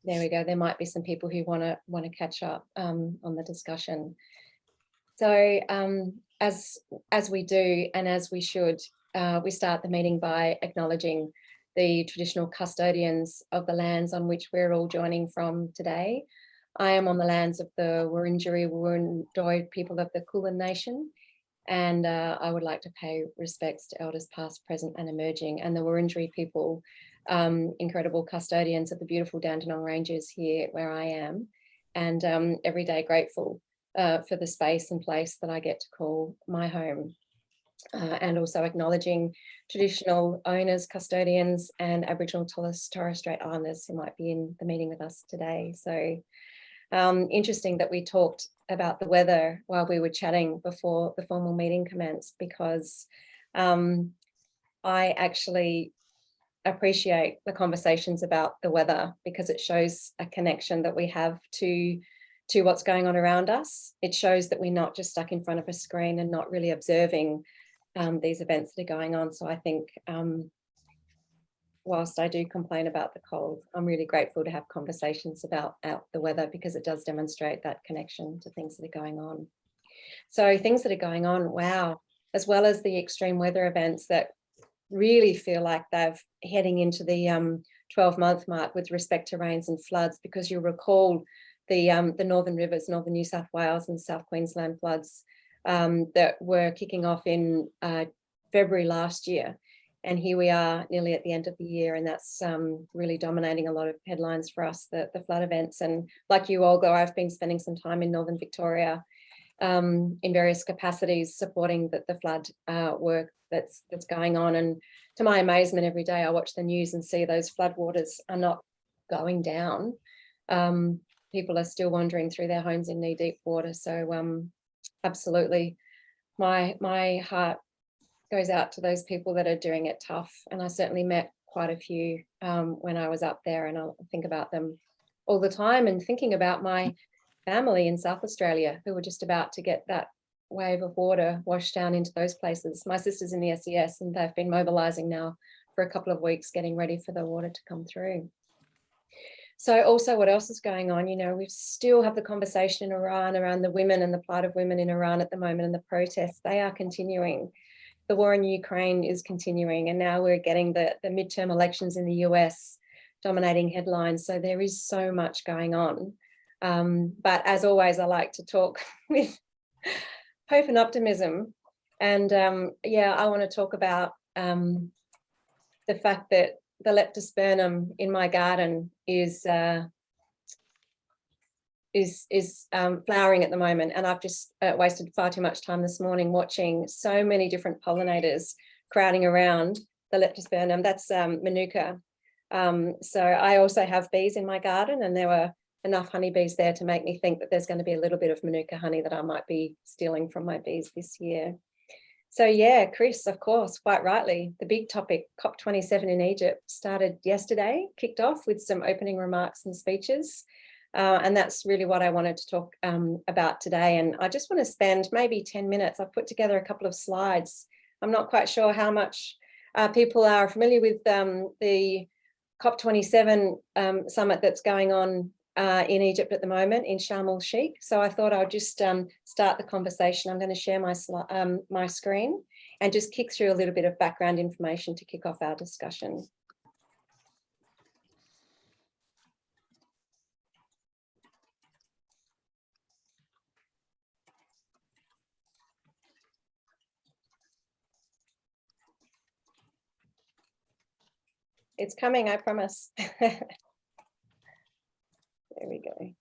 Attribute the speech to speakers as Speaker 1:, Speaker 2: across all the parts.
Speaker 1: there we go. There might be some people who want to catch up on the discussion. So as we do, and as we should, we start the meeting by acknowledging the traditional custodians of the lands on which we're all joining from today. I am on the lands of the Wurundjeri Wurundjeri people of the Kulin Nation, and I would like to pay respects to elders past, present and emerging, and the Wurundjeri people, incredible custodians of the beautiful Dandenong Ranges here where I am, and every day grateful for the space and place that I get to call my home. And also acknowledging traditional owners, custodians and Aboriginal Torres Strait Islanders who might be in the meeting with us today. So interesting that we talked about the weather while we were chatting before the formal meeting commenced, because I actually appreciate the conversations about the weather, because it shows a connection that we have to what's going on around us. It shows that we're not just stuck in front of a screen and not really observing these events that are going on. So I think whilst I do complain about the cold, I'm really grateful to have conversations about the weather, because it does demonstrate that connection to things that are going on. So things that are going on, wow, as well as the extreme weather events that really feel like they're heading into the 12-month mark with respect to rains and floods, because you'll recall the Northern Rivers, Northern New South Wales and South Queensland floods that were kicking off in February last year. And here we are nearly at the end of the year, and that's really dominating a lot of headlines for us, the flood events. And like you, Olga, I've been spending some time in Northern Victoria in various capacities supporting the flood work that's going on. And to my amazement, every day I watch the news and see those floodwaters are not going down. People are still wandering through their homes in knee-deep water. So absolutely, my heart goes out to those people that are doing it tough. And I certainly met quite a few when I was up there, and I'll think about them all the time, and thinking about my family in South Australia who were just about to get that wave of water washed down into those places. My sister's in the SES, and they've been mobilising now for a couple of weeks, getting ready for the water to come through. So also, what else is going on? You know, we still have the conversation in Iran around the women and the plight of women in Iran at the moment, and the protests, they are continuing. The war in Ukraine is continuing, and now we're getting the midterm elections in the US dominating headlines. So there is so much going on. But as always, I like to talk with hope and optimism. And yeah, I want to talk about the fact that the leptospermum in my garden is flowering at the moment, and I've just wasted far too much time this morning watching so many different pollinators crowding around the leptospermum. That's manuka. So I also have bees in my garden, and there were enough honeybees there to make me think that there's going to be a little bit of manuka honey that I might be stealing from my bees this year. So yeah, Chris, of course, quite rightly, the big topic, COP27 in Egypt, started yesterday, kicked off with some opening remarks and speeches. And that's really what I wanted to talk about today. And I just want to spend maybe 10 minutes. I've put together a couple of slides. I'm not quite sure how much people are familiar with the COP27 summit that's going on in Egypt at the moment in Sharm el-Sheikh. So I thought I'd just start the conversation. I'm going to share my screen and just kick through a little bit of background information to kick off our discussion. It's coming, I promise. There we go.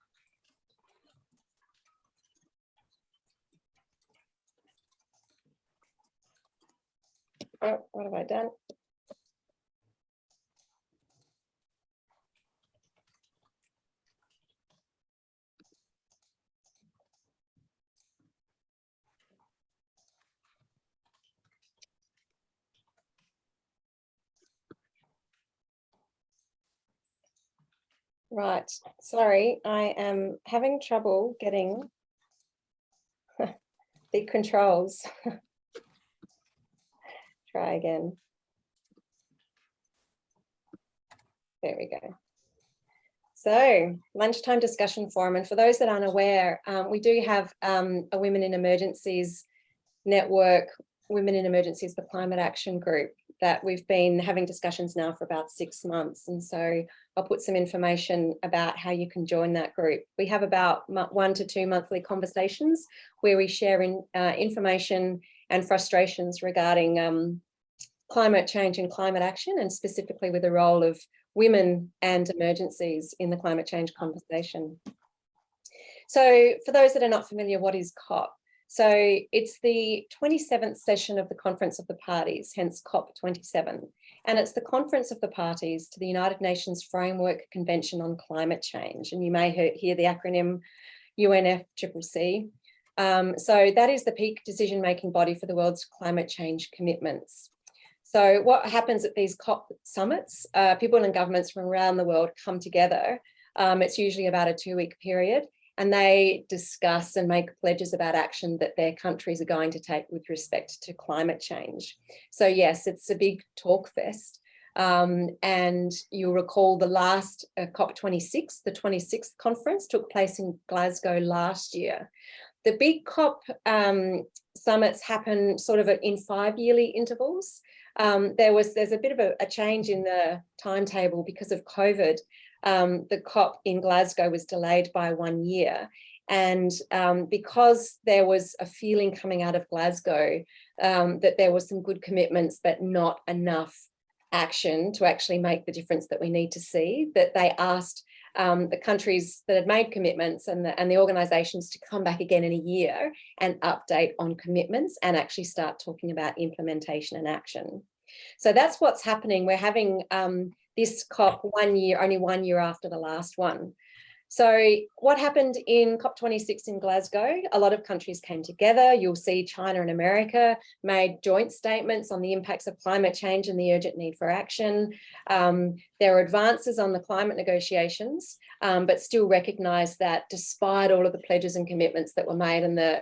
Speaker 1: Oh, what have I done? Right, sorry, I am having trouble getting the controls. Try again. There we go. So, lunchtime discussion forum. And for those that aren't aware, we do have a Women in Emergencies network, Women in Emergencies for Climate Action group that we've been having discussions now for about 6 months. And so I'll put some information about how you can join that group. We have about 1 to 2 monthly conversations where we share information and frustrations regarding climate change and climate action, and specifically with the role of women and emergencies in the climate change conversation. So for those that are not familiar, what is COP? So it's the 27th session of the Conference of the Parties, hence COP27. And it's the Conference of the Parties to the United Nations Framework Convention on Climate Change. And you may hear the acronym UNFCCC. So that is the peak decision-making body for the world's climate change commitments. So what happens at these COP summits, people and governments from around the world come together. It's usually about a 2-week period, and they discuss and make pledges about action that their countries are going to take with respect to climate change. So yes, it's a big talk fest. And you'll recall the last COP26, the 26th conference took place in Glasgow last year. The big COP summits happen sort of in 5-yearly intervals. There's a bit of a change in the timetable because of COVID. The COP in Glasgow was delayed by 1 year. And because there was a feeling coming out of Glasgow that there were some good commitments, but not enough action to actually make the difference that we need to see, that they asked the countries that had made commitments and the organisations to come back again in a year and update on commitments and actually start talking about implementation and action. So that's what's happening. We're having this COP only 1 year after the last one. So what happened in COP26 in Glasgow? A lot of countries came together. You'll see China and America made joint statements on the impacts of climate change and the urgent need for action. There are advances on the climate negotiations, but still recognise that despite all of the pledges and commitments that were made and the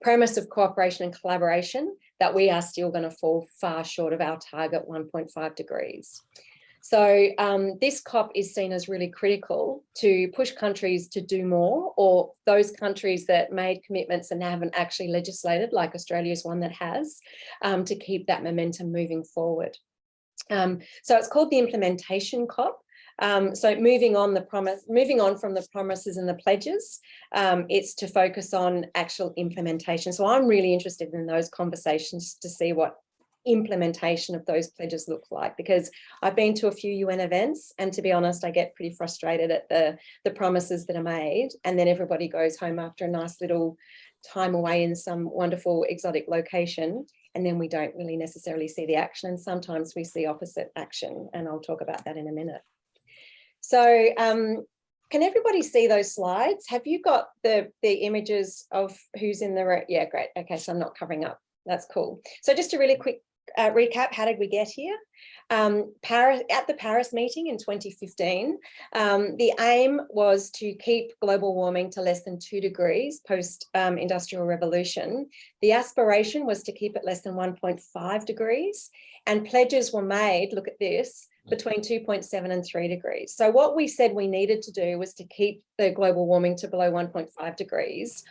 Speaker 1: premise of cooperation and collaboration, that we are still going to fall far short of our target 1.5 degrees. So this COP is seen as really critical to push countries to do more, or those countries that made commitments and haven't actually legislated, like Australia's one that has, to keep that momentum moving forward. So it's called the Implementation COP. So moving on from the promises and the pledges, it's to focus on actual implementation. So I'm really interested in those conversations to see what implementation of those pledges look like, because I've been to a few UN events, and to be honest, I get pretty frustrated at the promises that are made, and then everybody goes home after a nice little time away in some wonderful exotic location, and then we don't really necessarily see the action, and sometimes we see opposite action, and I'll talk about that in a minute. So can everybody see those slides? Have you got the images of who's in the room? Yeah, great. Okay, so I'm not covering up. That's cool. So just a really quick recap, how did we get here? At the Paris meeting in 2015, the aim was to keep global warming to less than 2 degrees post-industrial revolution. The aspiration was to keep it less than 1.5 degrees, and pledges were made, look at this, between 2.7 and 3 degrees. So what we said we needed to do was to keep the global warming to below 1.5 degrees,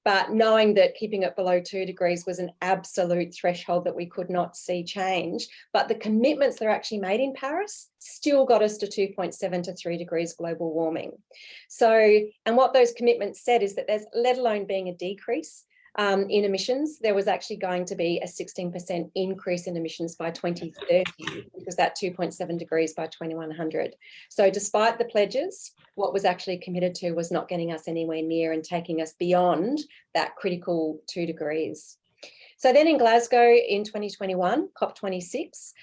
Speaker 1: but knowing that keeping it below 2 degrees was an absolute threshold that we could not see change. But the commitments that are actually made in Paris still got us to 2.7 to 3 degrees global warming. So, and what those commitments said is that there's, let alone being a decrease in emissions, there was actually going to be a 16% increase in emissions by 2030, because that 2.7 degrees by 2100. So despite the pledges, what was actually committed to was not getting us anywhere near and taking us beyond that critical 2 degrees. So then in Glasgow in 2021, COP26,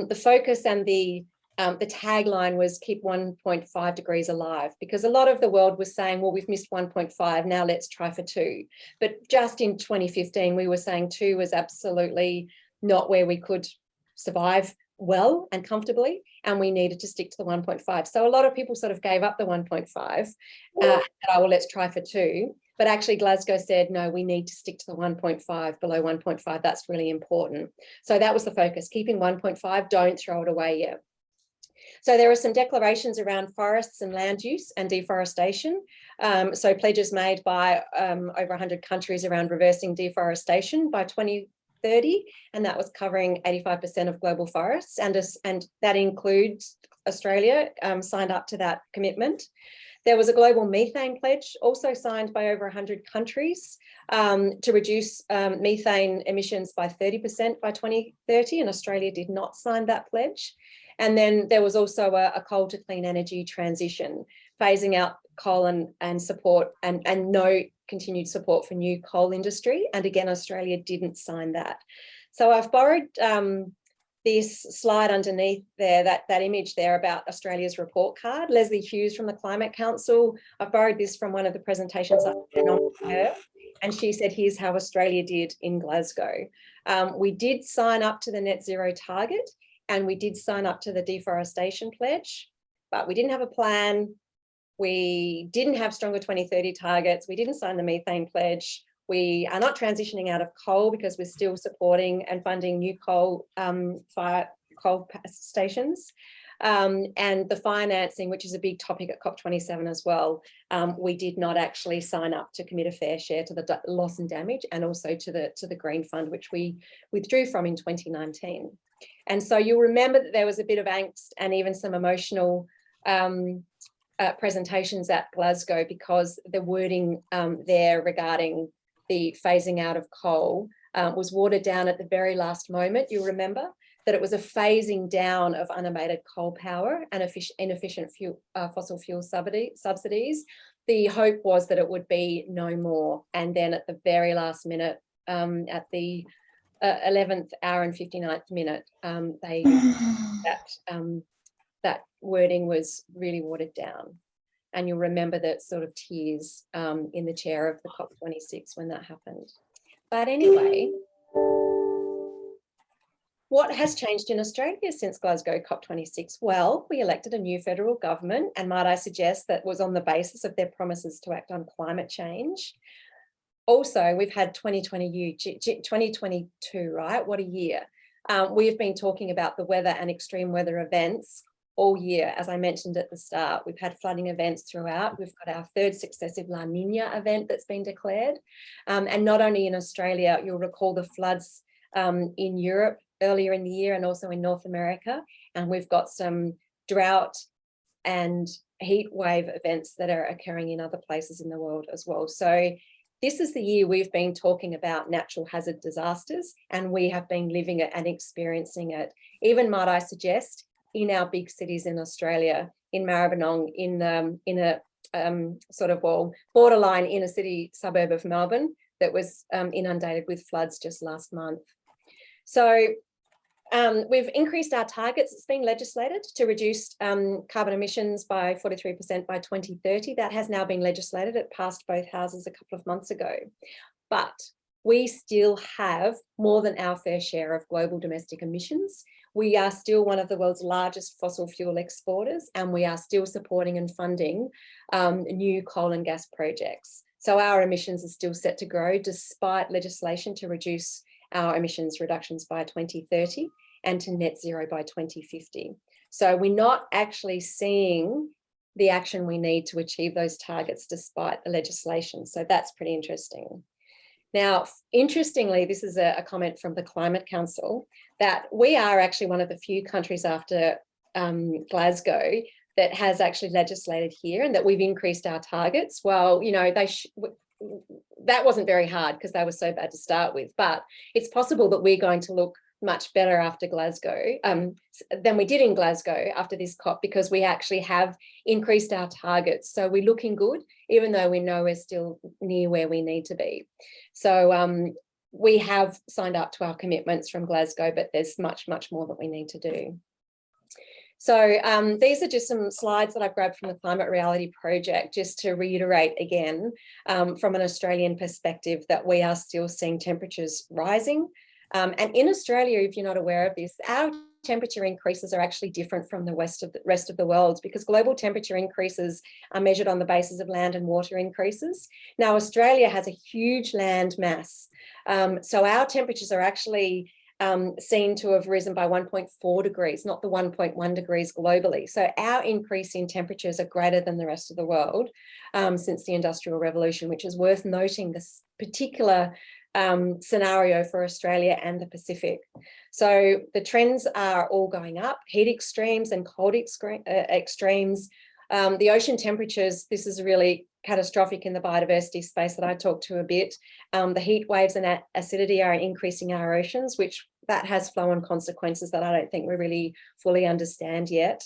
Speaker 1: the focus and the tagline was keep 1.5 degrees alive, because a lot of the world was saying, well, we've missed 1.5, now let's try for 2. But just in 2015, we were saying 2 was absolutely not where we could survive well and comfortably, and we needed to stick to the 1.5. So a lot of people sort of gave up the 1.5, oh, well, let's try for 2. But actually Glasgow said, no, we need to stick to the 1.5, below 1.5. That's really important. So that was the focus, keeping 1.5, don't throw it away yet. So there are some declarations around forests and land use and deforestation. So pledges made by over 100 countries around reversing deforestation by 2030, and that was covering 85% of global forests, and that includes Australia, signed up to that commitment. There was a global methane pledge also signed by over 100 countries to reduce methane emissions by 30% by 2030, and Australia did not sign that pledge. And then there was also a coal to clean energy transition, phasing out coal and support and no continued support for new coal industry. And again, Australia didn't sign that. So I've borrowed this slide underneath there, that image there about Australia's report card. Leslie Hughes from the Climate Council, I've borrowed this from one of the presentations I did on her, and she said, here's how Australia did in Glasgow. We did sign up to the net zero target, and we did sign up to the deforestation pledge, but we didn't have a plan. We didn't have stronger 2030 targets. We didn't sign the methane pledge. We are not transitioning out of coal because we're still supporting and funding new coal stations. And the financing, which is a big topic at COP27 as well, we did not actually sign up to commit a fair share to the loss and damage, and also to the Green Fund, which we withdrew from in 2019. And so you'll remember that there was a bit of angst and even some emotional presentations at Glasgow, because the wording there regarding the phasing out of coal was watered down at the very last moment. You'll remember that it was a phasing down of unabated coal power and inefficient fossil fuel subsidies. The hope was that it would be no more. And then at the very last minute, at the 11th hour and 59th minute, that wording was really watered down. And you'll remember that sort of tears in the chair of the COP26 when that happened. But anyway, what has changed in Australia since Glasgow COP26? Well, we elected a new federal government, and might I suggest that was on the basis of their promises to act on climate change. Also, we've had 2022, right? What a year. We've been talking about the weather and extreme weather events all year. As I mentioned at the start, we've had flooding events throughout. We've got our third successive La Nina event that's been declared. And not only in Australia, you'll recall the floods in Europe earlier in the year, and also in North America. And we've got some drought and heat wave events that are occurring in other places in the world as well. So this is the year we've been talking about natural hazard disasters, and we have been living it and experiencing it. Even, might I suggest, in our big cities in Australia, in Maribyrnong, in a sort of, well, borderline inner city suburb of Melbourne that was inundated with floods just last month. So we've increased our targets. It's been legislated to reduce carbon emissions by 43% by 2030. That has now been legislated. It passed both houses a couple of months ago. But we still have more than our fair share of global domestic emissions. We are still one of the world's largest fossil fuel exporters, and we are still supporting and funding new coal and gas projects. So our emissions are still set to grow despite legislation to reduce our emissions reductions by 2030 and to net zero by 2050. So we're not actually seeing the action we need to achieve those targets despite the legislation. So that's pretty interesting. Now, interestingly, this is a comment from the Climate Council, that we are actually one of the few countries after Glasgow that has actually legislated here, and that we've increased our targets. Well, you know, that wasn't very hard because they were so bad to start with, but it's possible that we're going to look much better after Glasgow than we did in Glasgow after this COP, because we actually have increased our targets. So we're looking good, even though we know we're still near where we need to be. So we have signed up to our commitments from Glasgow, but there's much, much more that we need to do. So these are just some slides that I've grabbed from the Climate Reality Project, just to reiterate again, from an Australian perspective, that we are still seeing temperatures rising. And in Australia, if you're not aware of this, our temperature increases are actually different from the rest of the world, because global temperature increases are measured on the basis of land and water increases. Now, Australia has a huge land mass. So our temperatures are actually seen to have risen by 1.4 degrees, not the 1.1 degrees globally. So our increase in temperatures are greater than the rest of the world since the Industrial Revolution, which is worth noting this particular scenario for Australia and the Pacific. So the trends are all going up, heat extremes and cold extremes. The ocean temperatures, this is really catastrophic in the biodiversity space that I talked to a bit. The heat waves and acidity are increasing our oceans, which that has flow-on consequences that I don't think we really fully understand yet.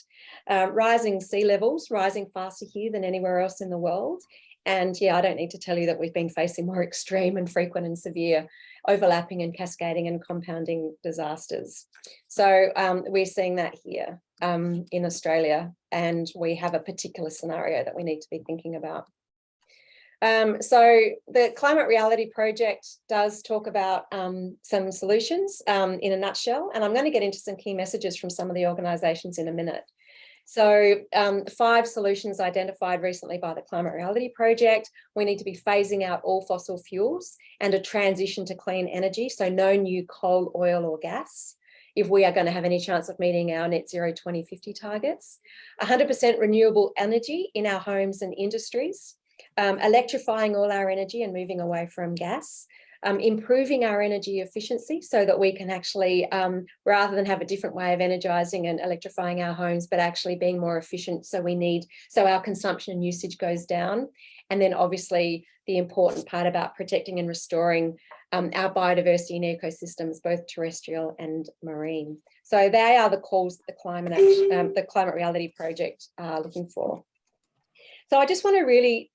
Speaker 1: Rising sea levels, rising faster here than anywhere else in the world. And yeah, I don't need to tell you that we've been facing more extreme and frequent and severe overlapping and cascading and compounding disasters. So we're seeing that here in Australia, and we have a particular scenario that we need to be thinking about. So the Climate Reality Project does talk about some solutions in a nutshell, and I'm going to get into some key messages from some of the organisations in a minute. So 5 solutions identified recently by the Climate Reality Project. We need to be phasing out all fossil fuels and a transition to clean energy. So no new coal, oil or gas if we are going to have any chance of meeting our net zero 2050 targets. 100% renewable energy in our homes and industries. Electrifying all our energy and moving away from gas. Improving our energy efficiency so that we can actually, rather than have a different way of energising and electrifying our homes, but actually being more efficient, so our consumption and usage goes down. And then obviously the important part about protecting and restoring our biodiversity and ecosystems, both terrestrial and marine. So they are the calls that the Climate Reality Project are looking for. So I just want to really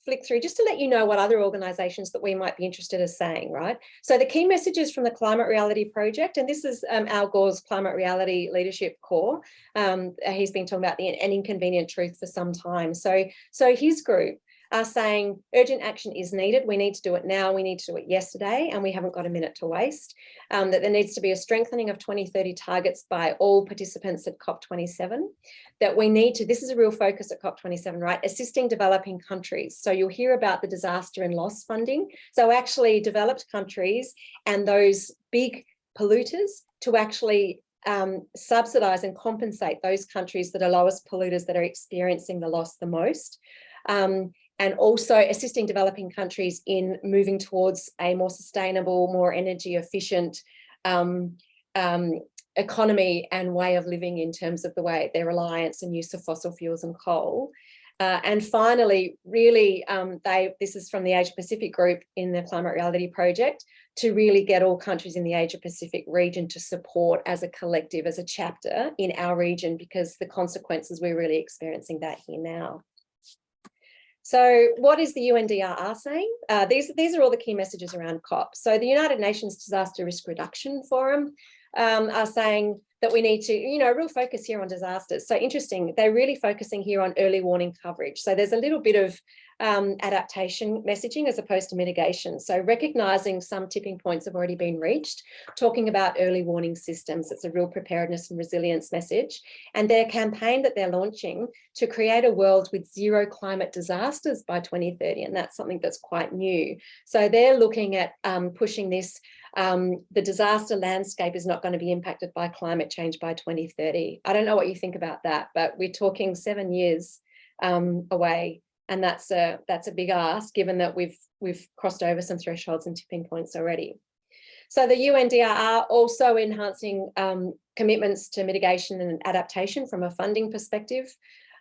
Speaker 1: flick through just to let you know what other organisations that we might be interested in saying, right? So the key messages from the Climate Reality Project, and this is Al Gore's Climate Reality Leadership Core. He's been talking about an inconvenient truth for some time. So his group are saying urgent action is needed. We need to do it now. We need to do it yesterday, and we haven't got a minute to waste. That there needs to be a strengthening of 2030 targets by all participants at COP27. That we need to, this is a real focus at COP27, right? Assisting developing countries. So you'll hear about the disaster and loss funding. So actually developed countries and those big polluters to actually subsidise and compensate those countries that are lowest polluters that are experiencing the loss the most. And also assisting developing countries in moving towards a more sustainable, more energy efficient economy and way of living in terms of the way their reliance and use of fossil fuels and coal. And finally, really, this is from the Asia Pacific group in the Climate Reality Project, to really get all countries in the Asia Pacific region to support as a collective, as a chapter in our region, because the consequences, we're really experiencing that here now. So what is the UNDRR saying? These are all the key messages around COP. So the United Nations Disaster Risk Reduction Forum are saying that we need to, a real focus here on disasters. So interesting, they're really focusing here on early warning coverage. So there's a little bit of adaptation messaging as opposed to mitigation. So recognising some tipping points have already been reached, talking about early warning systems. It's a real preparedness and resilience message. And their campaign that they're launching to create a world with zero climate disasters by 2030. And that's something that's quite new. So they're looking at pushing this. The disaster landscape is not going to be impacted by climate change by 2030. I don't know what you think about that, but we're talking 7 years away. And that's a big ask, given that we've crossed over some thresholds and tipping points already. So the UNDRR also enhancing commitments to mitigation and adaptation from a funding perspective.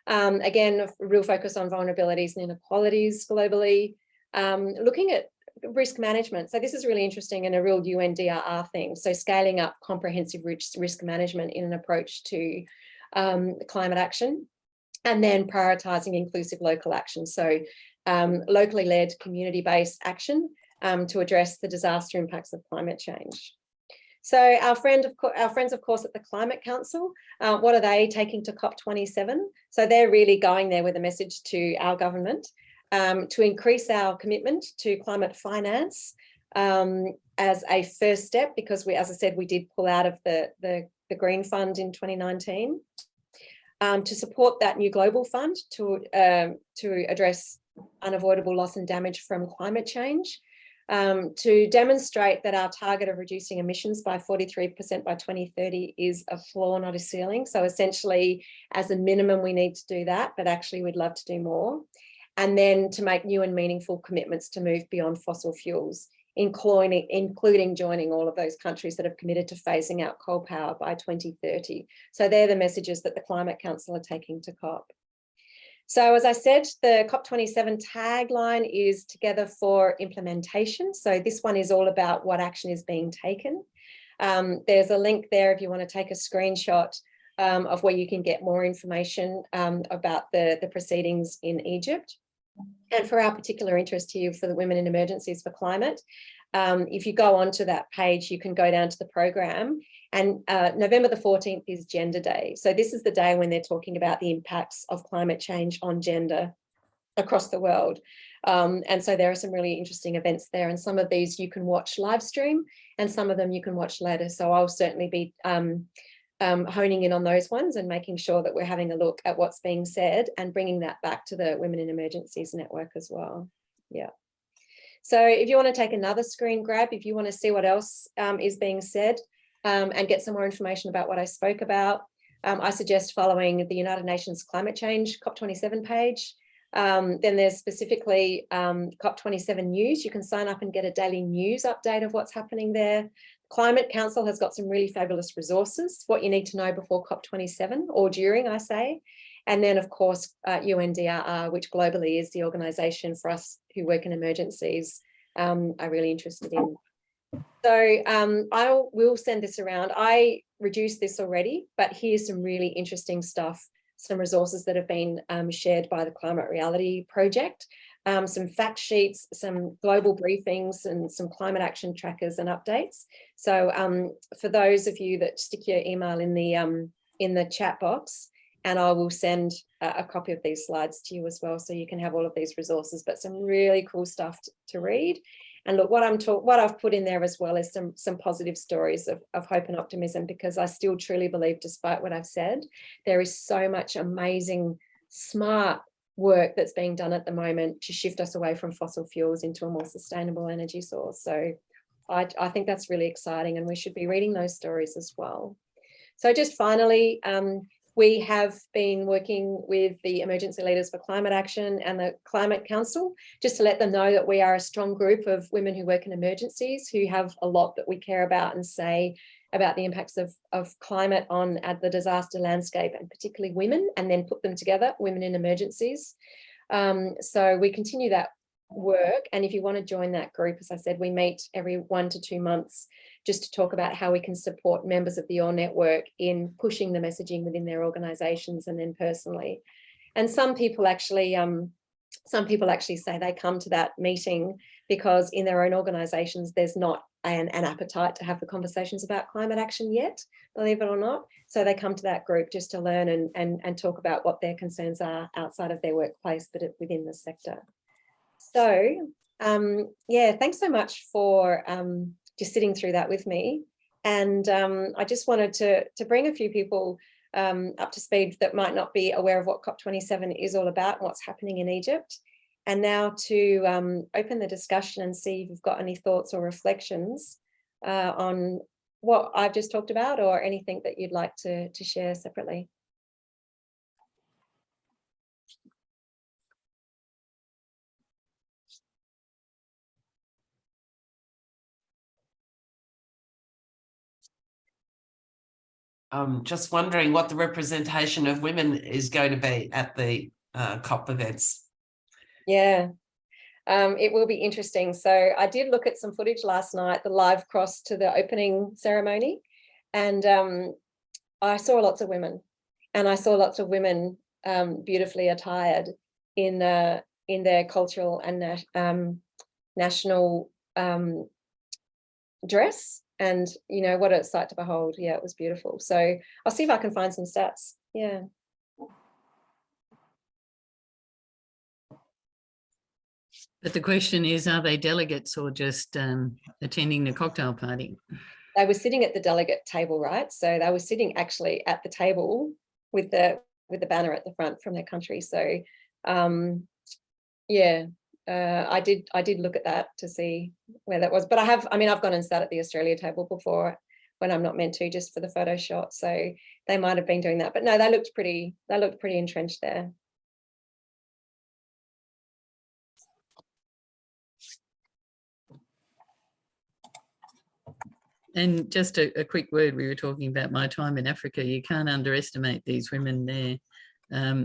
Speaker 1: Again, a real focus on vulnerabilities and inequalities globally. Looking at risk management. So this is really interesting and a real UNDRR thing. So scaling up comprehensive risk management in an approach to climate action. And then prioritising inclusive local action. So locally led, community-based action to address the disaster impacts of climate change. So our friends, of course, at the Climate Council, what are they taking to COP27? So they're really going there with a message to our government to increase our commitment to climate finance as a first step, because we, as I said, we did pull out of the Green Fund in 2019. To support that new global fund to address unavoidable loss and damage from climate change, to demonstrate that our target of reducing emissions by 43% by 2030 is a floor, not a ceiling. So essentially, as a minimum, we need to do that, but actually we'd love to do more. And then to make new and meaningful commitments to move beyond fossil fuels, including joining all of those countries that have committed to phasing out coal power by 2030. So they're the messages that the Climate Council are taking to COP. So as I said, the COP27 tagline is Together for Implementation. So this one is all about what action is being taken. There's a link there if you want to take a screenshot of where you can get more information about the proceedings in Egypt. And for our particular interest here for the Women in Emergencies for Climate, if you go onto that page, you can go down to the program. And November the 14th is Gender Day. So this is the day when they're talking about the impacts of climate change on gender across the world. And so there are some really interesting events there. And some of these you can watch live stream and some of them you can watch later. So I'll certainly be honing in on those ones and making sure that we're having a look at what's being said and bringing that back to the Women in Emergencies network as well. Yeah. So if you want to take another screen grab, if you want to see what else is being said and get some more information about what I spoke about, I suggest following the United Nations Climate Change COP27 page. Then there's specifically COP27 news. You can sign up and get a daily news update of what's happening there. Climate Council has got some really fabulous resources, what you need to know before COP27 or during, I say. And then, of course, UNDRR, which globally is the organisation for us who work in emergencies, are really interested in. So I will send this around. I reduced this already, but here's some really interesting stuff, some resources that have been shared by the Climate Reality Project, some fact sheets, some global briefings, and some climate action trackers and updates. So for those of you that stick your email in the chat box, and I will send a copy of these slides to you as well, so you can have all of these resources, but some really cool stuff to read. And look, what I've put in there as well is some positive stories of hope and optimism, because I still truly believe, despite what I've said, there is so much amazing, smart work that's being done at the moment to shift us away from fossil fuels into a more sustainable energy source. So I think that's really exciting, and we should be reading those stories as well. So just finally, we have been working with the Emergency Leaders for Climate Action and the Climate Council, just to let them know that we are a strong group of women who work in emergencies, who have a lot that we care about and say about the impacts of climate on the disaster landscape, and particularly women, and then put them together, Women in Emergencies. So we continue that work. And if you want to join that group, as I said, we meet every 1 to 2 months just to talk about how we can support members of the OR network in pushing the messaging within their organisations and then personally. And some people actually say they come to that meeting because in their own organisations there's not an appetite to have the conversations about climate action yet, believe it or not. So they come to that group just to learn and talk about what their concerns are outside of their workplace, but within the sector. So yeah, thanks so much for just sitting through that with me. And I just wanted to bring a few people up to speed that might not be aware of what COP27 is all about and what's happening in Egypt. And now to open the discussion and see if you've got any thoughts or reflections on what I've just talked about, or anything that you'd like to share separately.
Speaker 2: I'm just wondering what the representation of women is going to be at the COP events.
Speaker 1: Yeah, it will be interesting. So I did look at some footage last night, the live cross to the opening ceremony, and I saw lots of women, and I saw lots of women beautifully attired in their cultural and national dress. And, you know, what a sight to behold. Yeah, it was beautiful. So I'll see if I can find some stats. Yeah.
Speaker 3: But the question is, are they delegates or just attending the cocktail party?
Speaker 1: They were sitting at the delegate table, right? So they were sitting actually at the table with the banner at the front from their country. So yeah, I did look at that to see where that was, but I've gone and sat at the Australia table before when I'm not meant to, just for the photo shot. So they might have been doing that, but no, they looked pretty entrenched there.
Speaker 3: And just a quick word, we were talking about my time in Africa. You can't underestimate these women there.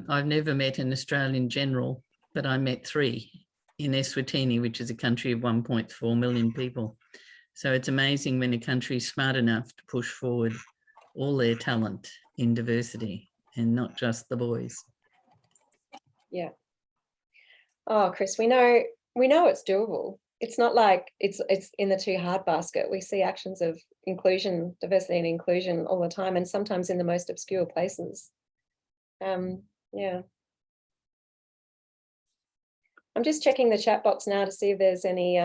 Speaker 3: I've never met an Australian general, but I met 3 in Eswatini, which is a country of 1.4 million people. So it's amazing when a country is smart enough to push forward all their talent in diversity and not just the boys.
Speaker 1: Yeah. Oh, Chris, we know it's doable. It's not like it's in the too hard basket. We see actions of inclusion, diversity and inclusion all the time, and sometimes in the most obscure places. Yeah. I'm just checking the chat box now to see if there's any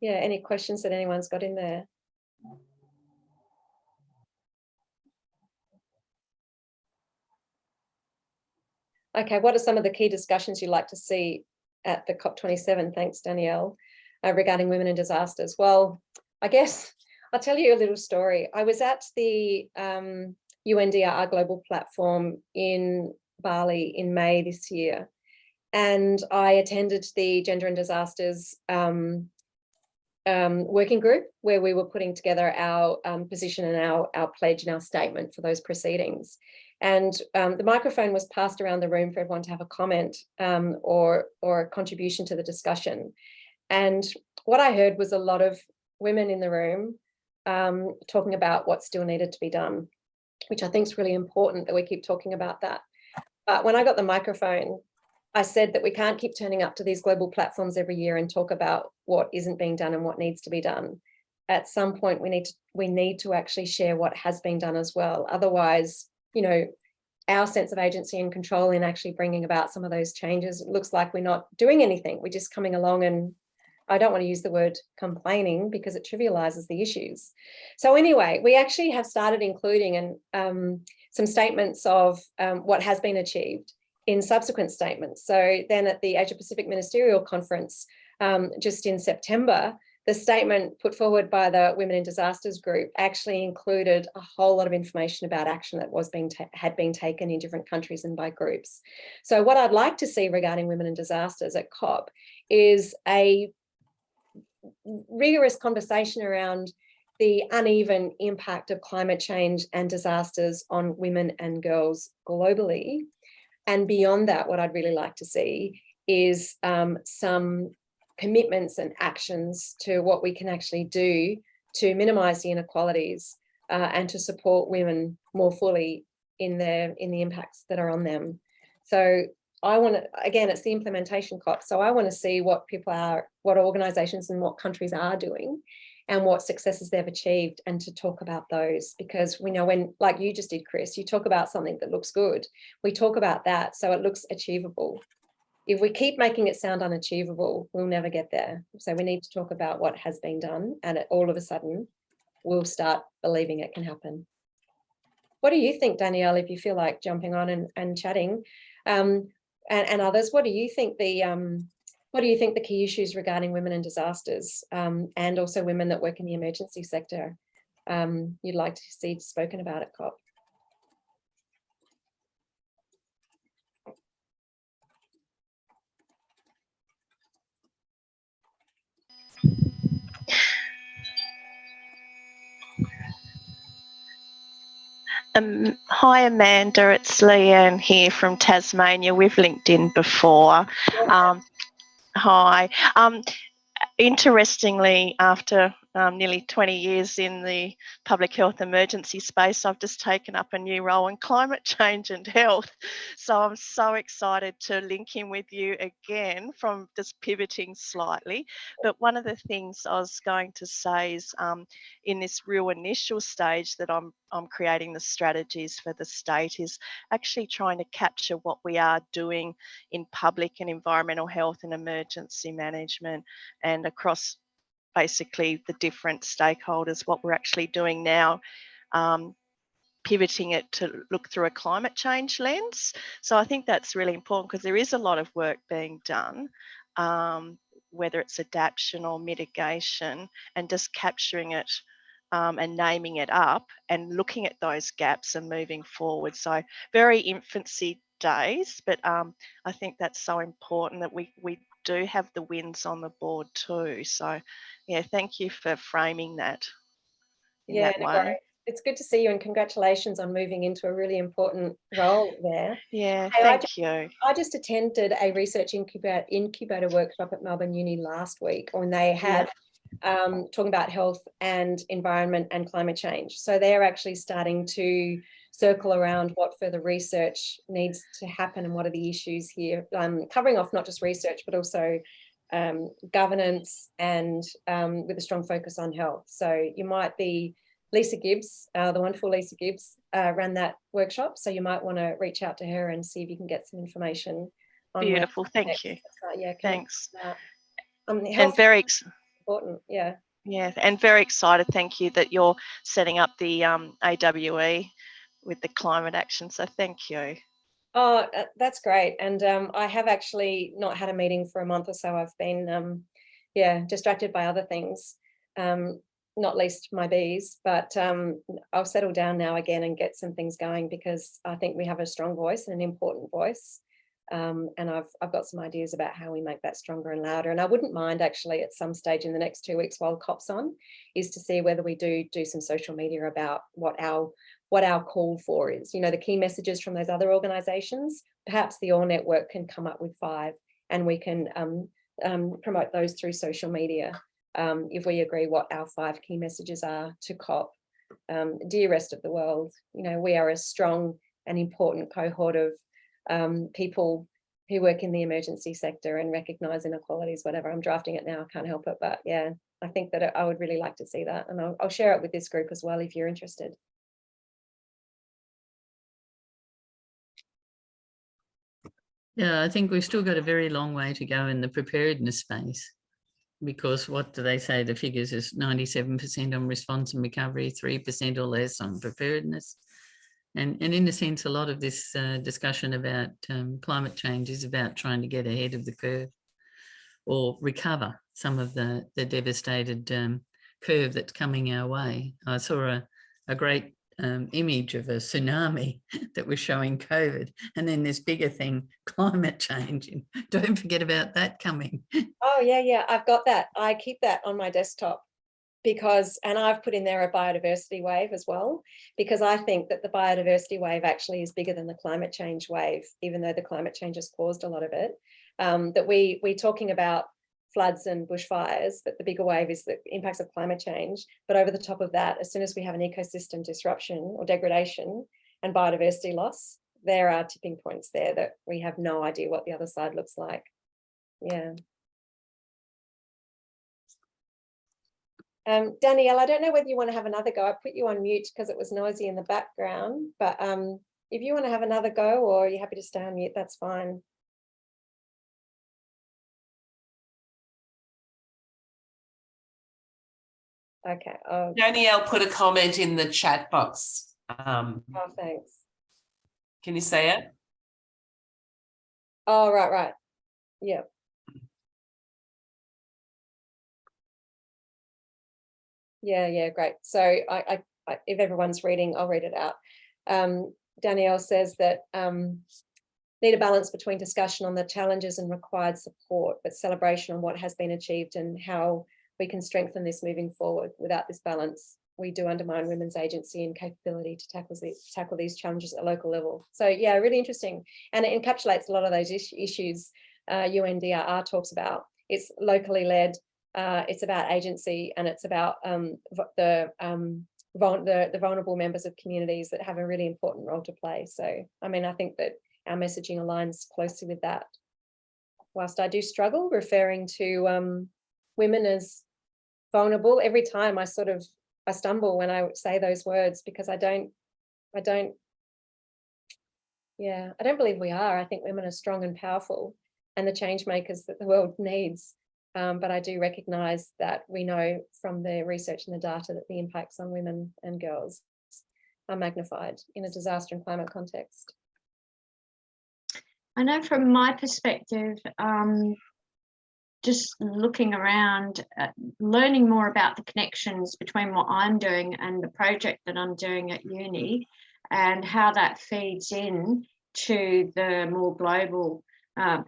Speaker 1: any questions that anyone's got in there. Okay, what are some of the key discussions you'd like to see at the COP27? Thanks, Danielle, regarding women in disasters. Well, I guess I'll tell you a little story. I was at the UNDRR Global Platform in Bali in May this year, and I attended the Gender and Disasters working group, where we were putting together our position and our pledge and our statement for those proceedings. And the microphone was passed around the room for everyone to have a comment or a contribution to the discussion. And what I heard was a lot of women in the room talking about what still needed to be done, which I think is really important that we keep talking about that. But when I got the microphone, I said that we can't keep turning up to these global platforms every year and talk about what isn't being done and what needs to be done. At some point, we need to actually share what has been done as well. Otherwise, our sense of agency and control in actually bringing about some of those changes, it looks like we're not doing anything. We're just coming along, and I don't want to use the word complaining because it trivializes the issues. So anyway, we actually have started including some statements of what has been achieved in subsequent statements. So then at the Asia Pacific Ministerial Conference just in September, the statement put forward by the Women in Disasters group actually included a whole lot of information about action that had been taken in different countries and by groups. So what I'd like to see regarding women in disasters at COP is a rigorous conversation around the uneven impact of climate change and disasters on women and girls globally. And beyond that, what I'd really like to see is some commitments and actions to what we can actually do to minimise the inequalities and to support women more fully in the impacts that are on them. So I want to, again, it's the implementation COP. So I want to see what organisations and what countries are doing and what successes they've achieved, and to talk about those, because we know when, like you just did, Chris, you talk about something that looks good, we talk about that so it looks achievable. If we keep making it sound unachievable, we'll never get there. So we need to talk about what has been done, and all of a sudden we'll start believing it can happen. What do you think, Danielle, if you feel like jumping on and chatting, and others? What do you think the key issues regarding women in disasters and also women that work in the emergency sector you'd like to see spoken about at COP?
Speaker 4: Hi Amanda, it's Leanne here from Tasmania. We've linked in before. Hi. Interestingly, after nearly 20 years in the public health emergency space, I've just taken up a new role in climate change and health. So I'm so excited to link in with you again, from just pivoting slightly. But one of the things I was going to say is in this real initial stage that I'm creating the strategies for the state, is actually trying to capture what we are doing in public and environmental health and emergency management, and across basically the different stakeholders, what we're actually doing now pivoting it to look through a climate change lens. So I think that's really important because there is a lot of work being done, whether it's adaptation or mitigation, and just capturing it and naming it up and looking at those gaps and moving forward. So very infancy days, but I think that's so important that we do have the wins on the board too. So yeah, thank you for framing that in that
Speaker 1: no,
Speaker 4: way.
Speaker 1: great. It's good to see you, and congratulations on moving into a really important role there.
Speaker 4: Yeah,
Speaker 1: Hey,
Speaker 4: thank you.
Speaker 1: I just attended a research incubator workshop at Melbourne Uni last week, when they had talking about health and environment and climate change. So they're actually starting to circle around what further research needs to happen and what are the issues here, covering off not just research, but also governance and with a strong focus on health. So you might be Lisa Gibbs, the wonderful Lisa Gibbs, ran that workshop. So you might want to reach out to her and see if you can get some information on
Speaker 4: Beautiful, thank you.
Speaker 1: Yeah,
Speaker 4: Thanks.
Speaker 1: health
Speaker 4: And very
Speaker 1: important, yeah.
Speaker 4: Yeah, and very excited, thank you, that you're setting up the AWE with the climate action. So thank you.
Speaker 1: Oh, that's great. And I have actually not had a meeting for a month or so. I've been, distracted by other things, not least my bees, but I'll settle down now again and get some things going, because I think we have a strong voice and an important voice. And I've got some ideas about how we make that stronger and louder. And I wouldn't mind actually at some stage in the next 2 weeks while COP's on, is to see whether we do some social media about what our call for is, the key messages from those other organisations. Perhaps the All Network can come up with 5, and we can promote those through social media. If we agree what our 5 key messages are to COP. Dear rest of the world, we are a strong and important cohort of people who work in the emergency sector and recognise inequalities, whatever. I'm drafting it now, I can't help it, but yeah, I think that I would really like to see that, and I'll share it with this group as well if you're interested.
Speaker 3: Yeah, I think we've still got a very long way to go in the preparedness space, because what do they say? The figures is 97% on response and recovery, 3% or less on preparedness. And in a sense, a lot of this discussion about climate change is about trying to get ahead of the curve or recover some of the devastated curve that's coming our way. I saw a great image of a tsunami that was showing COVID, and then this bigger thing, climate change. And don't forget about that coming.
Speaker 1: Oh yeah, I've got that. I keep that on my desktop, and I've put in there a biodiversity wave as well, because I think that the biodiversity wave actually is bigger than the climate change wave, even though the climate change has caused a lot of it. That we're talking about floods and bushfires, but the bigger wave is the impacts of climate change. But over the top of that, as soon as we have an ecosystem disruption or degradation and biodiversity loss, there are tipping points there that we have no idea what the other side looks like. Yeah. Danielle, I don't know whether you want to have another go. I put you on mute because it was noisy in the background, but if you want to have another go, or you're happy to stay on mute, that's fine. Okay.
Speaker 2: Danielle put a comment in the chat box.
Speaker 1: Oh, thanks.
Speaker 2: Can you say it?
Speaker 1: Oh, right. Yeah. Yeah, great. So I if everyone's reading, I'll read it out. Danielle says that need a balance between discussion on the challenges and required support, but celebration on what has been achieved and how we can strengthen this moving forward. Without this balance, we do undermine women's agency and capability to tackle these challenges at a local level. So yeah, really interesting. And it encapsulates a lot of those issues UNDRR talks about. It's locally led, it's about agency, and it's about the vulnerable members of communities that have a really important role to play. So, I mean, I think that our messaging aligns closely with that. Whilst I do struggle referring to women as vulnerable, every time I stumble when I say those words, because I don't believe we are. I think women are strong and powerful and the change makers that the world needs. But I do recognise that we know from the research and the data that the impacts on women and girls are magnified in a disaster and climate context?
Speaker 5: I know from my perspective, just looking around, learning more about the connections between what I'm doing and the project that I'm doing at uni, and how that feeds in to the more global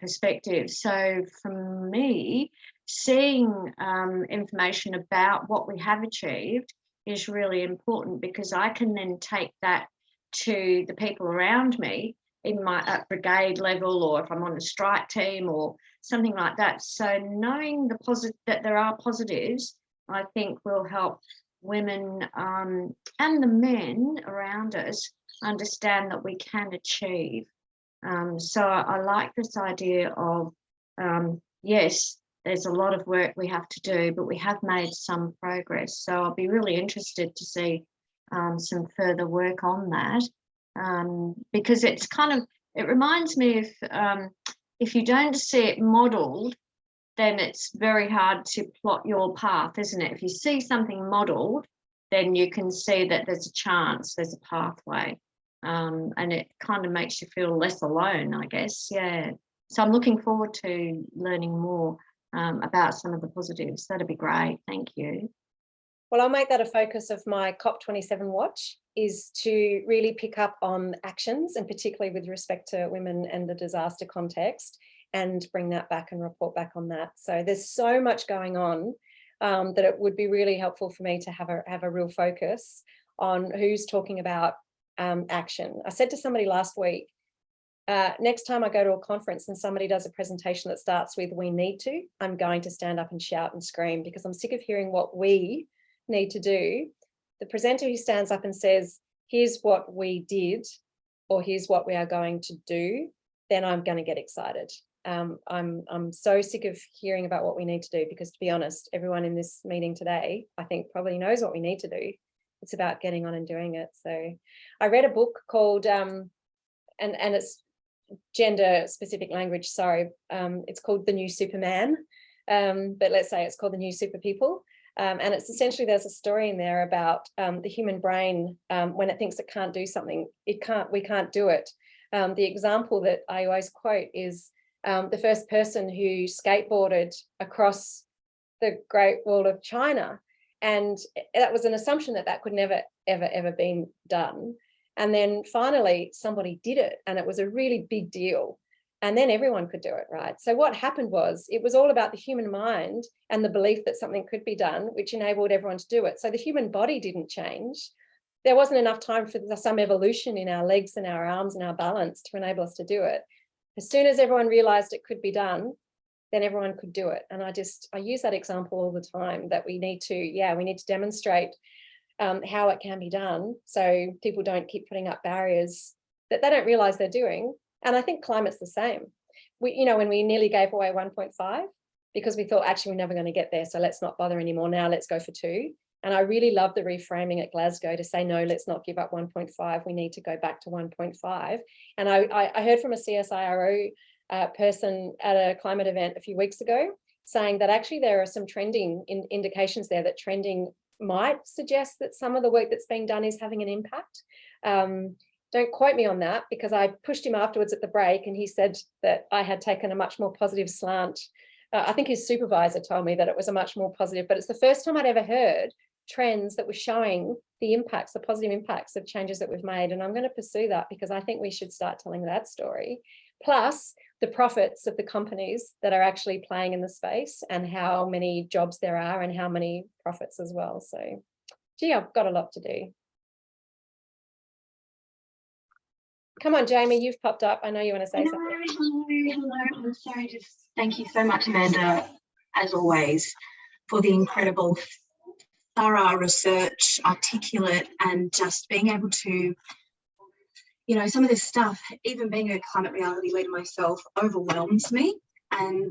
Speaker 5: perspective. So for me, seeing information about what we have achieved is really important, because I can then take that to the people around me in my brigade level, or if I'm on a strike team or something like that. So knowing that there are positives, I think will help women and the men around us understand that we can achieve. So I like this idea of, yes, there's a lot of work we have to do, but we have made some progress. So I'll be really interested to see some further work on that. Because it's it reminds me of, if you don't see it modelled, then it's very hard to plot your path, isn't it? If you see something modelled, then you can see that there's a chance, there's a pathway, and it kind of makes you feel less alone, I guess. Yeah. So I'm looking forward to learning more about some of the positives. That'd be great. Thank you.
Speaker 1: Well, I'll make that a focus of my COP27 watch, is to really pick up on actions, and particularly with respect to women and the disaster context, and bring that back and report back on that. So there's so much going on that it would be really helpful for me to have a real focus on who's talking about action. I said to somebody last week, next time I go to a conference and somebody does a presentation that starts with "we need to," I'm going to stand up and shout and scream, because I'm sick of hearing what we need to do. The presenter who stands up and says, "Here's what we did," or "here's what we are going to do," then I'm going to get excited. I'm so sick of hearing about what we need to do, because, to be honest, everyone in this meeting today, I think, probably knows what we need to do. It's about getting on and doing it. So I read a book called, and it's gender specific language, sorry, it's called The New Superman, but let's say it's called The New Super People. And it's essentially, there's a story in there about the human brain, when it thinks it can't do something, we can't do it. The example that I always quote is the first person who skateboarded across the Great Wall of China. And that was an assumption that could never, ever been done. And then finally somebody did it, and it was a really big deal. And then everyone could do it, right? So what happened was, it was all about the human mind and the belief that something could be done, which enabled everyone to do it. So the human body didn't change. There wasn't enough time for some evolution in our legs and our arms and our balance to enable us to do it. As soon as everyone realized it could be done, then everyone could do it. And I use that example all the time, that we need to demonstrate how it can be done, so people don't keep putting up barriers that they don't realize they're doing. And I think climate's the same. When we nearly gave away 1.5 because we thought, actually, we're never going to get there, so let's not bother anymore. Now let's go for 2. And I really love the reframing at Glasgow to say, no, let's not give up 1.5. We need to go back to 1.5. And I heard from a CSIRO person at a climate event a few weeks ago saying that actually there are some trending indications there, that trending might suggest that some of the work that's being done is having an impact. Don't quote me on that, because I pushed him afterwards at the break and he said that I had taken a much more positive slant. I think his supervisor told me that it was a much more positive, but it's the first time I'd ever heard trends that were showing the impacts, the positive impacts of changes that we've made. And I'm going to pursue that, because I think we should start telling that story. Plus the profits of the companies that are actually playing in the space, and how many jobs there are and how many profits as well. So, gee, I've got a lot to do. Come on, Jamie, you've popped up. I know you want to say something.
Speaker 6: Hello. I'm sorry. Just thank you so much, Amanda, as always, for the incredible, thorough research, articulate, and just being able to, some of this stuff, even being a climate reality leader myself, overwhelms me. And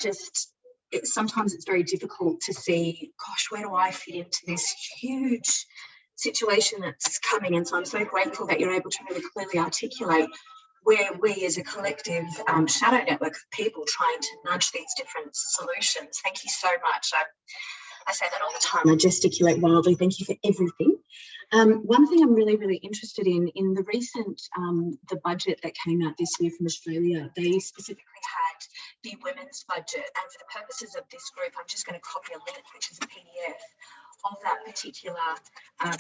Speaker 6: just sometimes it's very difficult to see, gosh, where do I fit into this huge situation that's coming? And so I'm so grateful that you're able to really clearly articulate where we as a collective shadow network of people trying to nudge these different solutions. Thank you so much. I say that all the time. I gesticulate wildly. Thank you for everything. One thing I'm really interested in the recent, the budget that came out this year from Australia, they specifically had the women's budget. And for the purposes of this group, I'm just going to copy a link, which is a PDF of that particular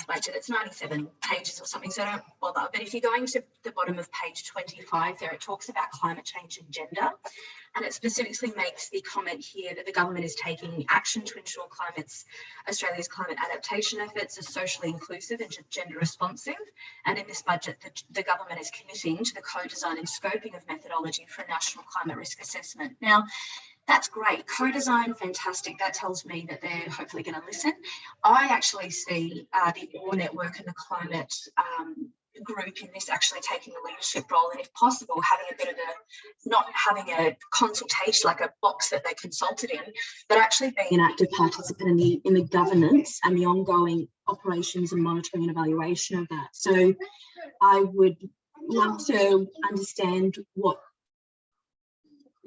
Speaker 6: budget. It's 97 pages or something, so don't bother. But if you're going to the bottom of page 25 there, it talks about climate change and gender. And it specifically makes the comment here that the government is taking action to ensure Australia's climate adaptation efforts are socially inclusive and gender responsive. And in this budget, the government is committing to the co-design and scoping of methodology for a national climate risk assessment. Now, that's great. Co-design, fantastic. That tells me that they're hopefully going to listen. I actually see the OAR network and the climate group in this actually taking a leadership role, and if possible having a bit of a, not having a consultation like a box that they consulted in, but actually being an active participant in the governance and the ongoing operations and monitoring and evaluation of that. So I would love to understand what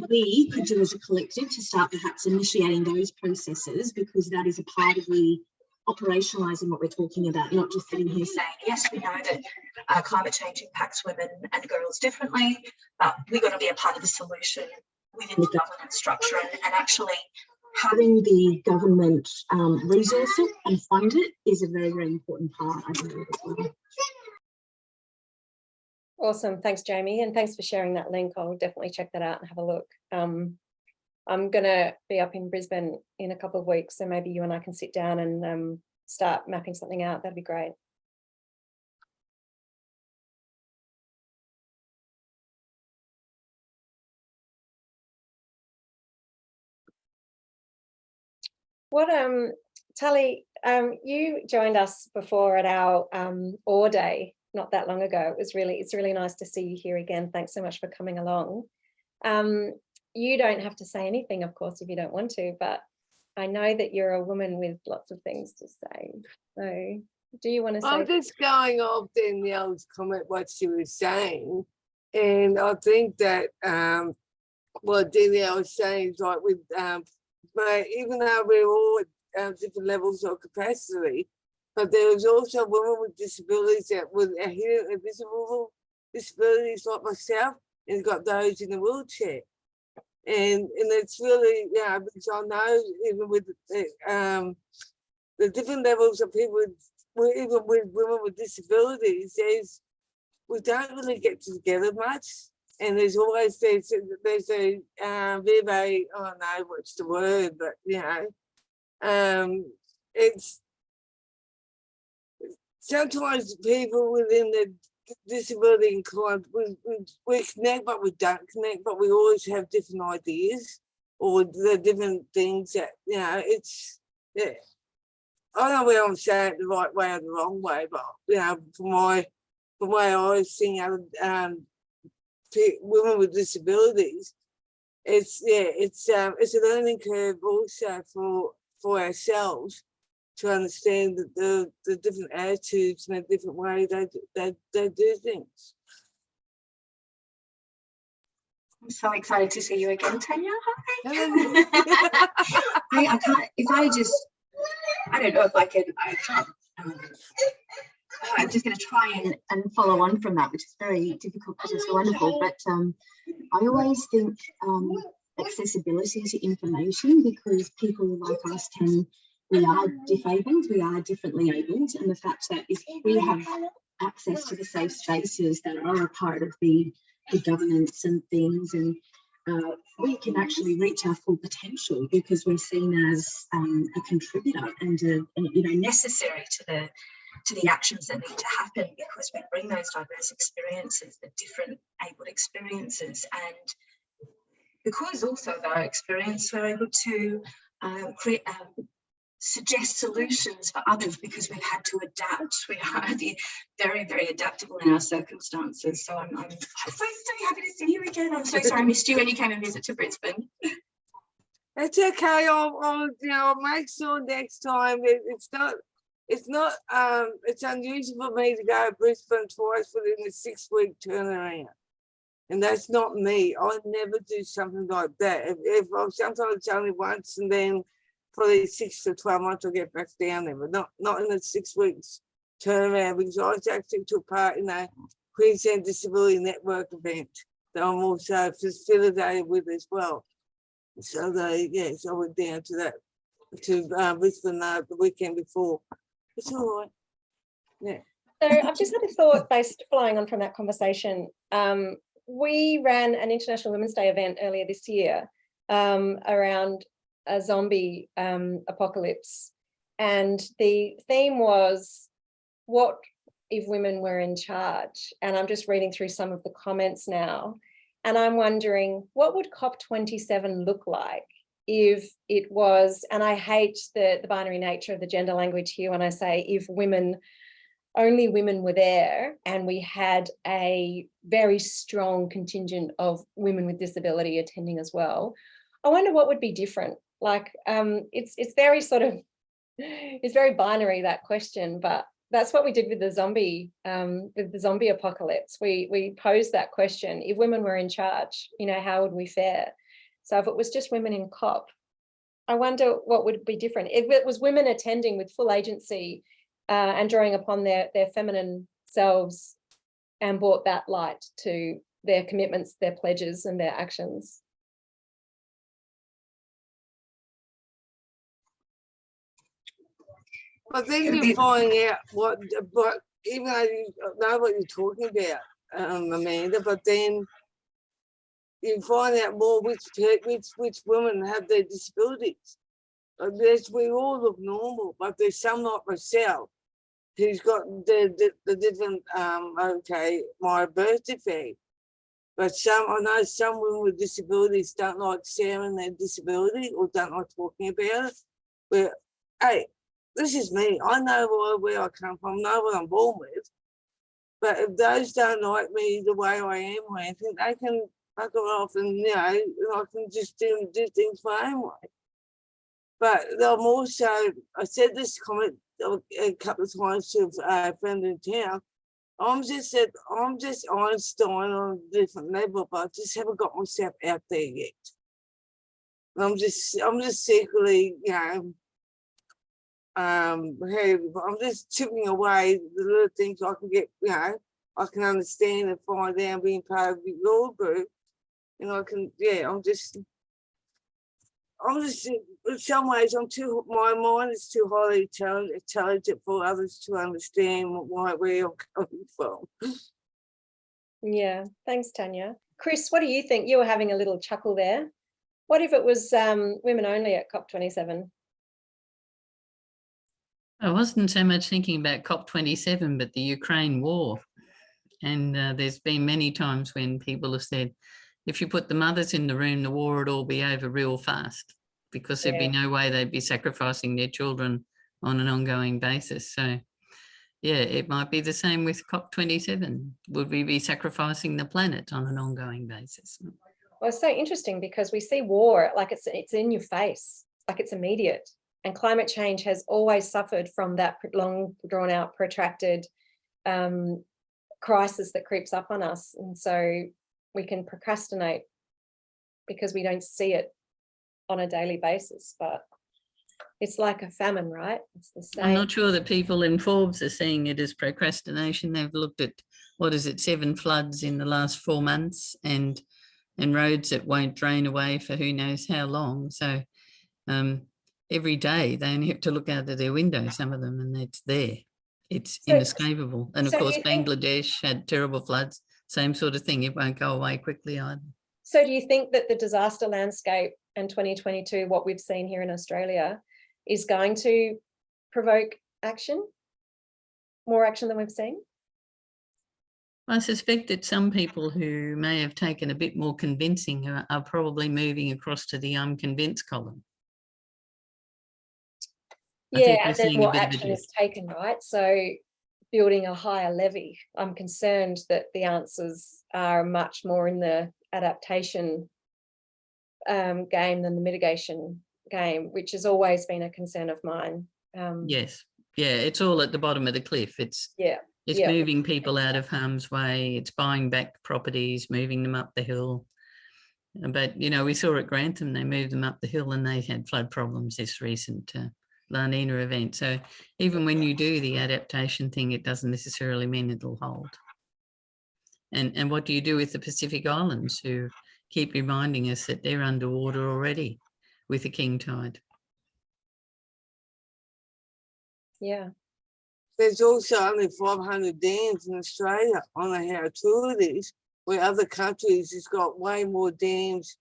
Speaker 6: we could do as a collective to start perhaps initiating those processes, because that is a part of the operationalising what we're talking about, not just sitting here saying, yes, we know that climate change impacts women and girls differently, but we've got to be a part of the solution within the governance structure, and actually having the government resource it and fund it is a very important part, I believe, as well.
Speaker 1: Awesome. Thanks, Jamie. And thanks for sharing that link. I'll definitely check that out and have a look. I'm going to be up in Brisbane in a couple of weeks, so maybe you and I can sit down and start mapping something out. That'd be great. What, Tali, you joined us before at our OAR Day not that long ago. It's really nice to see you here again. Thanks so much for coming along. You don't have to say anything, of course, if you don't want to, but I know that you're a woman with lots of things to say. So do you want to say?
Speaker 7: I'm just going off Danielle's comment, what she was saying. And I think that what Danielle was saying is like with, but even though we're all at different levels of capacity, but there was also women with disabilities that were hidden invisible disabilities like myself, and got those in a wheelchair. And it's really, yeah, because I know even with the different levels of people, even with women with disabilities, we don't really get together much. And there's always, there's a very, I don't know what's the word, but you know, it's sometimes people within the disability inclined, we connect, but we don't connect, but we always have different ideas or the different things that, you know, it's, yeah. I don't know whether I'm saying it the right way or the wrong way, but, you know, from the way I was seeing other women with disabilities, it's a learning curve also for ourselves to understand the different attitudes and the different way they do things.
Speaker 6: I'm so excited to see you again, Tanya. Hi. I can't, if I just, I don't know if I can, I can't. I'm just going to try and follow on from that, which is very difficult because it's wonderful. But I always think accessibility to information, because people like us we are disabled, we are differently abled, and the fact that if we have access to the safe spaces that are a part of the governance and things, and we can actually reach our full potential because we're seen as a contributor and you know, necessary to the actions that need to happen, because we bring those diverse experiences, the different abled experiences, and because also of our experience, we're able to create suggest solutions for others, because we've had to adapt. We are very adaptable in our circumstances. So I'm so happy to see you again. I'm so sorry I missed you when you came and visit to Brisbane.
Speaker 7: It's okay. I'll you know, I'll make sure next time it's unusual for me to go to Brisbane twice within a 6-week turnaround. And that's not me. I never do something like that. If sometimes it's only once, and then probably 6 to 12 months I'll get back down there, but not in the 6 weeks turn around, because I actually took part in a Queensland Disability Network event that I'm also facilitated with as well. So so I went down to that, to Brisbane the weekend before. It's all right. Yeah.
Speaker 1: So I've just had a thought based flying on from that conversation. We ran an International Women's Day event earlier this year around a zombie apocalypse. And the theme was, what if women were in charge? And I'm just reading through some of the comments now. And I'm wondering, what would COP27 look like if it was, and I hate the binary nature of the gender language here when I say if only women were there and we had a very strong contingent of women with disability attending as well. I wonder what would be different. Like it's very sort of, it's very binary, that question, but that's what we did with the zombie apocalypse. We posed that question: if women were in charge, how would we fare? So if it was just women in COP, I wonder what would be different. If it was women attending with full agency and drawing upon their feminine selves and brought that light to their commitments, their pledges and their actions.
Speaker 7: I think you find out what, even though you know what you're talking about, Amanda, but then you find out more which women have their disabilities. We all look normal, but there's some like myself who's got the different, my birth defect. But I know some women with disabilities don't like sharing their disability or don't like talking about it. But hey, this is me. I know where I come from, know what I'm born with. But if those don't like me the way I am or anything, they can fuck it off and, I can just do things my own way. But I'm also, I said this comment a couple of times to a friend in town. I'm just Einstein on a different level, but I just haven't got myself out there yet. And I'm just secretly, I'm just chipping away the little things I can get, I can understand and find out being part of your group. And I can, in some ways, my mind is too highly intelligent for others to understand where I'm coming from.
Speaker 1: Yeah, thanks, Tanya. Chris, what do you think? You were having a little chuckle there. What if it was women only at COP27?
Speaker 3: I wasn't so much thinking about COP27, but the Ukraine war. And there's been many times when people have said, if you put the mothers in the room, the war would all be over real fast, because there'd be no way they'd be sacrificing their children on an ongoing basis. So, yeah, it might be the same with COP27. Would we be sacrificing the planet on an ongoing basis?
Speaker 1: Well, it's so interesting because we see war like it's in your face, like it's immediate. And climate change has always suffered from that long, drawn out, protracted crisis that creeps up on us. And so we can procrastinate because we don't see it on a daily basis, but it's like a famine, right? It's the same.
Speaker 3: I'm not sure that people in Forbes are seeing it as procrastination. They've looked at, 7 floods in the last 4 months and roads that won't drain away for who knows how long. So every day they only have to look out of their window, some of them, and it's there. It's inescapable. And of course, Bangladesh had terrible floods, same sort of thing. It won't go away quickly either.
Speaker 1: So do you think that the disaster landscape in 2022, what we've seen here in Australia, is going to provoke action, more action than we've seen?
Speaker 3: I suspect that some people who may have taken a bit more convincing are probably moving across to the I'm convinced column.
Speaker 1: Yeah, and then more action is taken, right? So building a higher levy. I'm concerned that the answers are much more in the adaptation game than the mitigation game, which has always been a concern of mine.
Speaker 3: Yes, yeah, it's all at the bottom of the cliff. It's moving people out of harm's way. It's buying back properties, moving them up the hill. But we saw at Grantham, they moved them up the hill and they had flood problems this recent La Nina event. So even when you do the adaptation thing, it doesn't necessarily mean it'll hold. And what do you do with the Pacific Islands, who keep reminding us that they're underwater already with the king tide?
Speaker 1: Yeah.
Speaker 7: There's also only 500 dams in Australia. I don't know how true it is, where other countries has got way more dams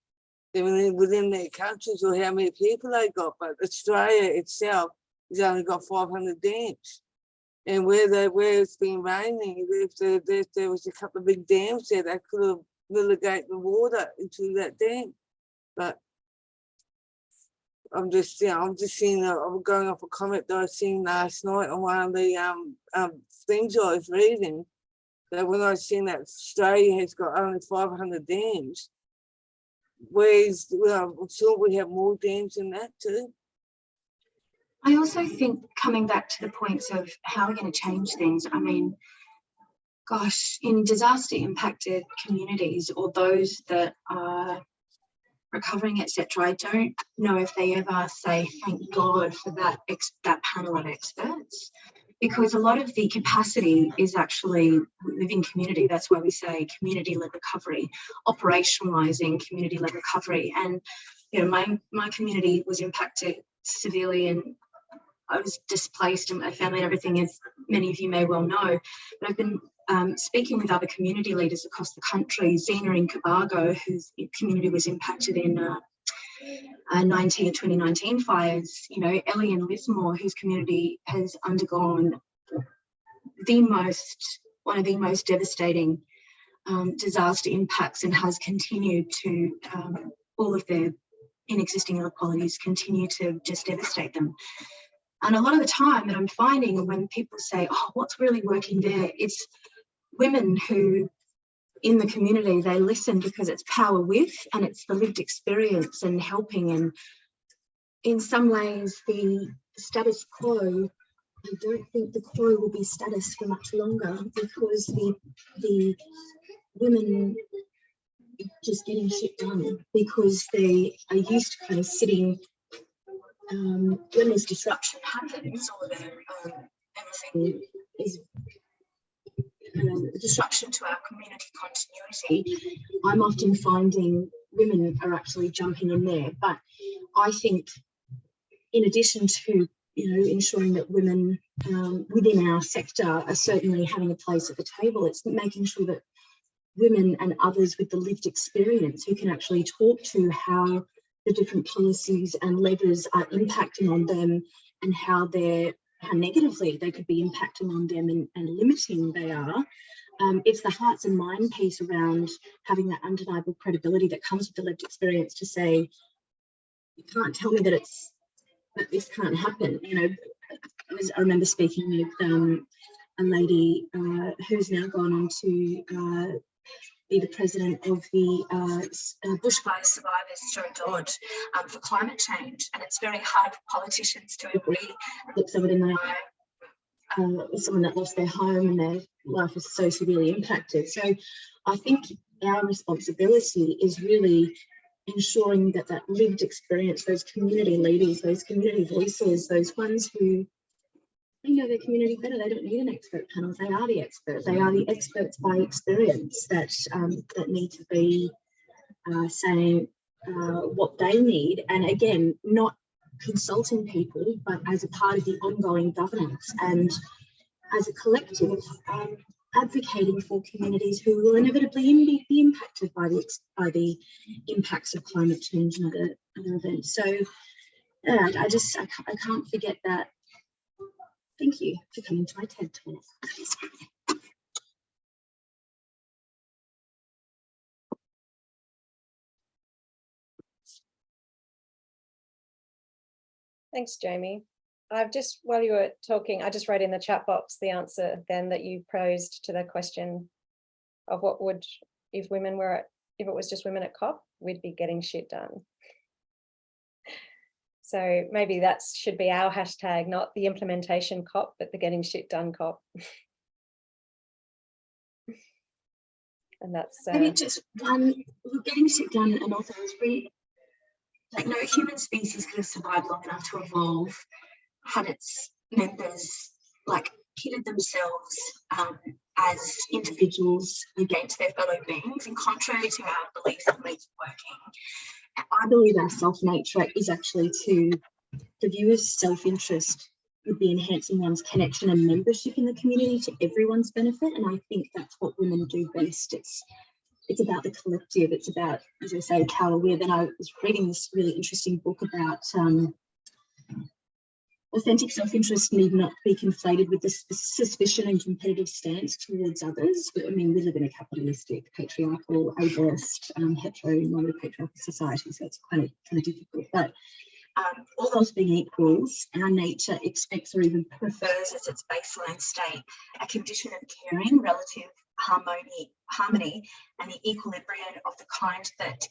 Speaker 7: than within their countries, or how many people they got. But Australia itself has only got 500 dams. And where it's been raining, if there was a couple of big dams there, that could have relegated the water into that dam. But I'm just seeing. I'm going off a comment that I seen last night on one of the things I was reading. That when I seen that Australia has got only 500 dams, whereas I'm sure we have more dams than that too.
Speaker 6: I also think, coming back to the points of how we're going to change things, I mean, gosh, in disaster impacted communities or those that are recovering, etc., I don't know if they ever say thank God for that panel of experts, because a lot of the capacity is actually within community. That's why we say community-led recovery, operationalising community-led recovery. And you know, my community was impacted severely, and I was displaced and my family and everything, as many of you may well know. But I've been speaking with other community leaders across the country. Zena in Cobargo, whose community was impacted in 2019 fires. You know, Ellie in Lismore, whose community has undergone one of the most devastating disaster impacts, and has continued to, all of their existing inequalities continue to just devastate them. And a lot of the time that I'm finding, when people say, oh, what's really working there, it's women who, in the community, they listen because it's power with, and it's the lived experience and helping. And in some ways, the status quo, I don't think the quo will be status for much longer, because the women just getting shit done because they are used to kind of sitting. When this disruption happens, or everything is a disruption to our community continuity, I'm often finding women are actually jumping in there. But I think, in addition to, you know, ensuring that women within our sector are certainly having a place at the table, it's making sure that women and others with the lived experience, who can actually talk to how the different policies and levers are impacting on them, and how negatively they could be impacting on them, and limiting they are. It's the hearts and mind piece around having that undeniable credibility that comes with the lived experience to say, you can't tell me that this can't happen. You know, I remember speaking with a lady who's now gone on to be the president of the bushfire survivors, Joe Dodd, for climate change. And it's very hard for politicians to agree, look someone in the eye, someone that lost their home and their life is so severely impacted. So I think our responsibility is really ensuring that that lived experience, those community leaders, those community voices, those ones who they know their community better. They don't need an expert panel. They are the experts. They are the experts by experience that need to be saying what they need. And again, not consulting people, but as a part of the ongoing governance, and as a collective, advocating for communities who will inevitably be impacted by the impacts of climate change and other events. So I can't forget that. Thank you for coming to my TED Talk.
Speaker 1: Thanks, Jamie. While you were talking, I just wrote in the chat box the answer then that you posed to the question of what would, if it was just women at COP, we'd be getting shit done. So maybe that should be our hashtag, not the implementation COP, but the getting shit done COP. And that's
Speaker 6: maybe just one, getting shit done, and also it's really like no human species could have survived long enough to evolve had its members like pitted themselves as individuals against their fellow beings, and contrary to our beliefs of ways of working, I believe our self-nature is actually to the viewer's self-interest would be enhancing one's connection and membership in the community to everyone's benefit. And I think that's what women do best. It's about the collective. It's about, as I say, Carol Webb. And I was reading this really interesting book about authentic self-interest need not be conflated with the suspicion and competitive stance towards others. But, I mean, we live in a capitalistic, patriarchal, ableist, hetero-patriarchal society, so it's kind of difficult. But all else being equals, our nature expects or even prefers as its baseline state a condition of caring, relative harmony, and the equilibrium of the kind that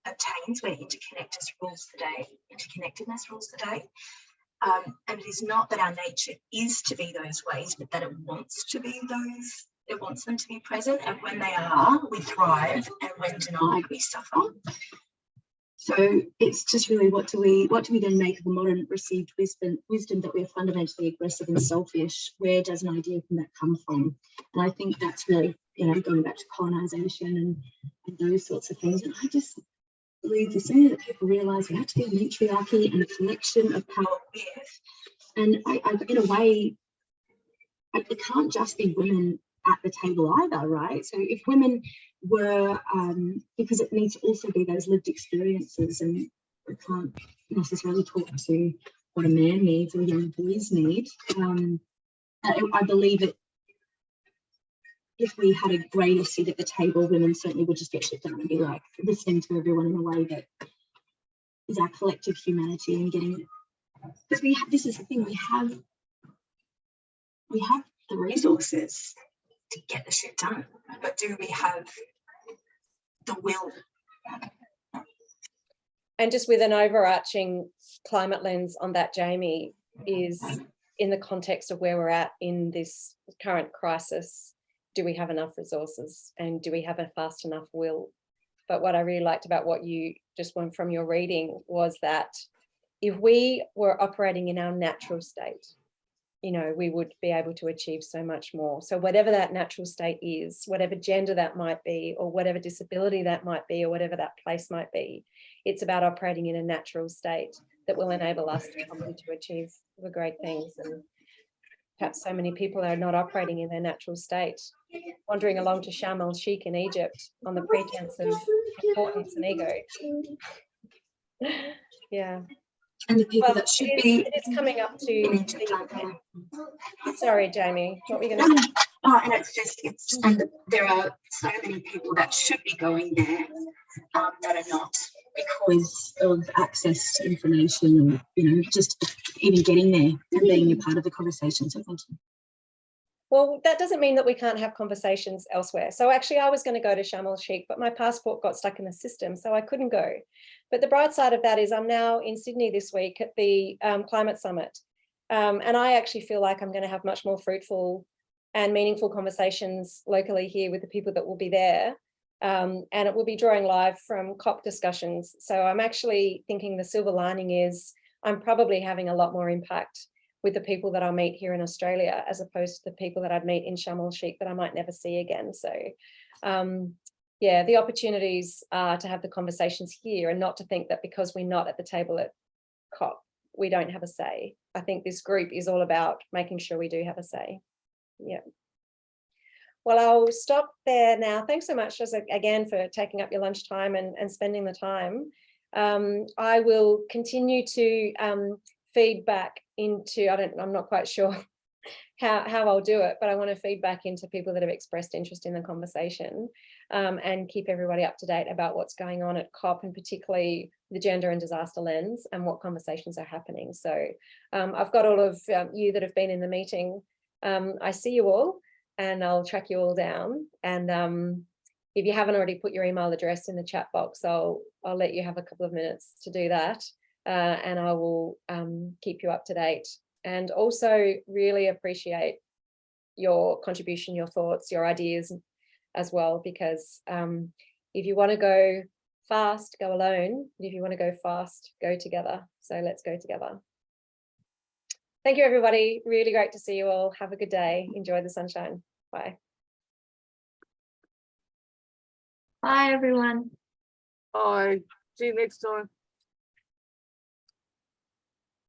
Speaker 6: obtains where interconnectedness rules the day. And it is not that our nature is to be those ways, but that it wants to be those. It wants them to be present, and when they are, we thrive, and when denied, we suffer. So it's just really what do we then make of the modern received wisdom that we're fundamentally aggressive and selfish? Where does an idea from that come from? And I think that's really, going back to colonisation and those sorts of things. And I just believe the sooner that people realise we have to be a matriarchy and a collection of power with, and I in a way, it can't just be women at the table either, right? So if women were, because it needs to also be those lived experiences, and we can't necessarily talk to what a man needs or young boys need. I believe that if we had a greater seat at the table, women certainly would just get shit done and be like listening to everyone in a way that is our collective humanity and getting, because this is the thing, we have the resources to get the shit done, but do we have the will?
Speaker 1: And just with an overarching climate lens on that, Jamie, is in the context of where we're at in this current crisis, do we have enough resources and do we have a fast enough will? But what I really liked about what you just went from your reading was that if we were operating in our natural state, we would be able to achieve so much more. So whatever that natural state is, whatever gender that might be, or whatever disability that might be, or whatever that place might be, it's about operating in a natural state that will enable us to achieve the great things. And perhaps so many people are not operating in their natural state, wandering along to Sharm el-Sheikh in Egypt on the pretense of importance and ego. Yeah.
Speaker 6: And the people that should be.
Speaker 1: It's coming up to. Sorry, Jamie, what were you going to say?
Speaker 6: And there are so many people that should be going there that are not, because of access to information and just even getting there and being a part of the conversation. So thank you.
Speaker 1: Well, that doesn't mean that we can't have conversations elsewhere. So actually, I was going to go to Sharm el-Sheikh, but my passport got stuck in the system, so I couldn't go. But the bright side of that is I'm now in Sydney this week at the Climate Summit. And I actually feel like I'm going to have much more fruitful and meaningful conversations locally here with the people that will be there. And it will be drawing live from COP discussions. So I'm actually thinking the silver lining is I'm probably having a lot more impact with the people that I'll meet here in Australia, as opposed to the people that I'd meet in Sharm el-Sheikh that I might never see again. So yeah, the opportunities are to have the conversations here and not to think that because we're not at the table at COP, we don't have a say. I think this group is all about making sure we do have a say. Yeah. Well, I'll stop there now. Thanks so much again for taking up your lunchtime and spending the time. I will continue to feed back into, I'm not quite sure how I'll do it, but I want to feed back into people that have expressed interest in the conversation and keep everybody up to date about what's going on at COP, and particularly the gender and disaster lens and what conversations are happening. So I've got all of you that have been in the meeting. I see you all and I'll track you all down. And if you haven't already put your email address in the chat box, I'll let you have a couple of minutes to do that. And I will keep you up to date, and also really appreciate your contribution, your thoughts, your ideas as well, because if you want to go fast, go alone. If you want to go fast, go together. So let's go together. Thank you, everybody. Really great to see you all. Have a good day. Enjoy the sunshine. Bye.
Speaker 5: Bye, everyone.
Speaker 7: Bye. See you next time.